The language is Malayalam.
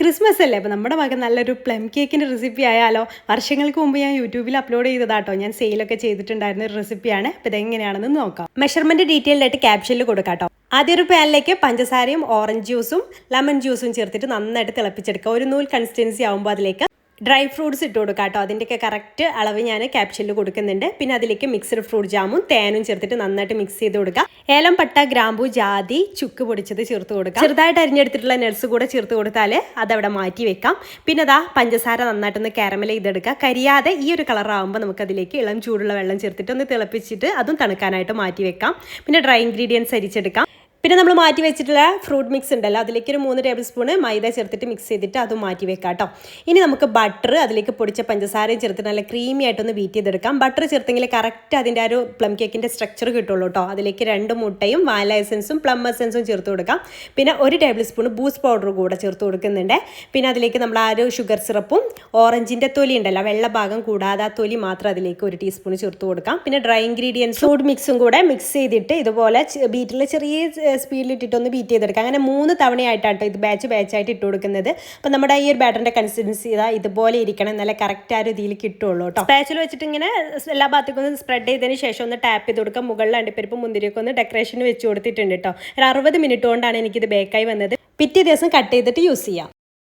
ക്രിസ്മസ് അല്ലേ, അപ്പോൾ നമ്മുടെ മകൻ നല്ലൊരു പ്ലം കേക്കിൻ്റെ റെസിപ്പി ആയാലോ. വർഷങ്ങൾക്ക് മുമ്പ് ഞാൻ യൂട്യൂബിൽ അപ്ലോഡ് ചെയ്തതാട്ടോ. ഞാൻ സെയിലൊക്കെ ചെയ്തിട്ടുണ്ടായിരുന്ന ഒരു റെസിപ്പിയാണ്. അപ്പോൾ ഇതെങ്ങനെയാണെന്ന് നോക്കാം. മെഷർമെൻറ്റ് ഡീറ്റെയിൽഡ് ആയിട്ട് ക്യാപ്ഷനിൽ കൊടുക്കാം കേട്ടോ. ആദ്യം ഒരു പാനിലേക്ക് പഞ്ചസാരയും ഓറഞ്ച് ജ്യൂസും ലെമൺ ജ്യൂസും ചേർത്തിട്ട് നന്നായിട്ട് തിളപ്പിച്ചെടുക്കുക. ഒരു നൂൽ കൺസിസ്റ്റൻസി ആകുമ്പോൾ അതിലേക്ക് ഡ്രൈ ഫ്രൂട്ട്സ് ഇട്ട് കൊടുക്കുക കേട്ടോ. അതിൻ്റെയൊക്കെ കറക്റ്റ് അളവ് ഞാൻ ക്യാപ്ഷനിൽ കൊടുക്കുന്നുണ്ട്. പിന്നെ അതിലേക്ക് മിക്സ്ഡ് ഫ്രൂട്ട് ജാമും തേനും ചേർത്തിട്ട് നന്നായിട്ട് മിക്സ് ചെയ്ത് കൊടുക്കുക. ഏലം, പട്ട, ഗ്രാമ്പൂ, ജാതി, ചുക്ക് പൊടിച്ചത് ചേർത്ത് കൊടുക്കുക. ചെറുതായിട്ട് അരിഞ്ഞെടുത്തിട്ടുള്ള നട്സ് കൂടെ ചേർത്ത് കൊടുത്താൽ അതവിടെ മാറ്റി വെക്കാം. പിന്നെ അതാ പഞ്ചസാര നന്നായിട്ടൊന്ന് കാരമൽ ചെയ്തെടുക്കുക. കരിയാതെ ഈ ഒരു കളറാകുമ്പോൾ നമുക്കതിലേക്ക് ഇളം ചൂടുള്ള വെള്ളം ചേർത്തിട്ട് ഒന്ന് തിളപ്പിച്ചിട്ട് അതും തണുക്കാനായിട്ട് മാറ്റി വെക്കാം. പിന്നെ ഡ്രൈ ഇൻഗ്രീഡിയൻസ് അരിച്ചെടുക്കാം. പിന്നെ നമ്മൾ മാറ്റി വെച്ചിട്ടുള്ള ഫ്രൂട്ട് മിക്സ് ഉണ്ടല്ലോ, അതിലേക്ക് ഒരു 3 ടേബിൾ സ്പൂണ് മൈദ ചേർത്തിട്ട് മിക്സ് ചെയ്തിട്ട് അതും മാറ്റി വെക്കാം കേട്ടോ. ഇനി നമുക്ക് ബട്ടർ അതിലേക്ക് പൊടിച്ച പഞ്ചസാരയും ചേർത്തിട്ട് നല്ല ക്രീമി ആയിട്ടൊന്ന് ബീറ്റ് ചെയ്തെടുക്കാം. ബട്ടർ ചേർത്തെങ്കിൽ കറക്റ്റ് അതിൻ്റെ ഒരു പ്ലം കേക്കിൻ്റെ സ്ട്രക്ചർ കിട്ടുള്ളൂ കേട്ടോ. അതിലേക്ക് 2 മുട്ടയും വാനില എസൻസും പ്ലം എസൻസും ചേർത്ത് കൊടുക്കാം. പിന്നെ 1 ടേബിൾ സ്പൂൺ ബൂസ്റ്റ് പൗഡർ കൂടെ ചേർത്ത് കൊടുക്കുന്നുണ്ട്. പിന്നെ അതിലേക്ക് നമ്മൾ ആ ഒരു ഷുഗർ സിറപ്പും ഓറഞ്ചിൻ്റെ തൊലി ഉണ്ടല്ലോ, വെള്ള ഭാഗം കൂടാതെ ആ തൊലി മാത്രം അതിലേക്ക് 1 ടീസ്പൂൺ ചേർത്ത് കൊടുക്കാം. പിന്നെ ഡ്രൈ ഇൻഗ്രീഡിയൻസ് ഫ്രൂട്ട് മിക്സും കൂടെ മിക്സ് ചെയ്തിട്ട് ഇതുപോലെ ബീറ്റിൽ ചെറിയ സ്പീഡിലിട്ടിട്ടൊന്ന് ബീറ്റ് ചെയ്തെടുക്കുക. അങ്ങനെ 3 തവണയായിട്ടാട്ടോ ഇത് ബാച്ചായിട്ട് ഇട്ട് കൊടുക്കുന്നത്. അപ്പോൾ നമ്മുടെ ഈ ഒരു ബാറ്ററിൻ്റെ കൺസിസ്റ്റൻസി ഇതുപോലെ ഇരിക്കണം, നല്ല കറക്റ്റ് ആ ഒരു രീതിയിൽ കിട്ടുള്ളൂ കേട്ടോ. സ്പാച്ചിൽ വെച്ചിട്ട് ഇങ്ങനെ എല്ലാ ഭാഗത്തേക്കും ഒന്ന് സ്പ്രെഡ് ചെയ്തതിന് ശേഷം ഒന്ന് ടാപ്പ് ചെയ്ത് കൊടുക്കുക. മുകളിൽ അണ്ടിപ്പരിപ്പ് മുന്തിരിയൊക്കെ ഒന്ന് ഡെക്കറേഷന് വെച്ച് കൊടുത്തിട്ടുണ്ട് കേട്ടോ. ഒരു 60 മിനിറ്റ് കൊണ്ടാണ് എനിക്കിത് ബേക്കായി വന്നത്. പിറ്റേ ദിവസം കട്ട് ചെയ്തിട്ട് യൂസ് ചെയ്യാം.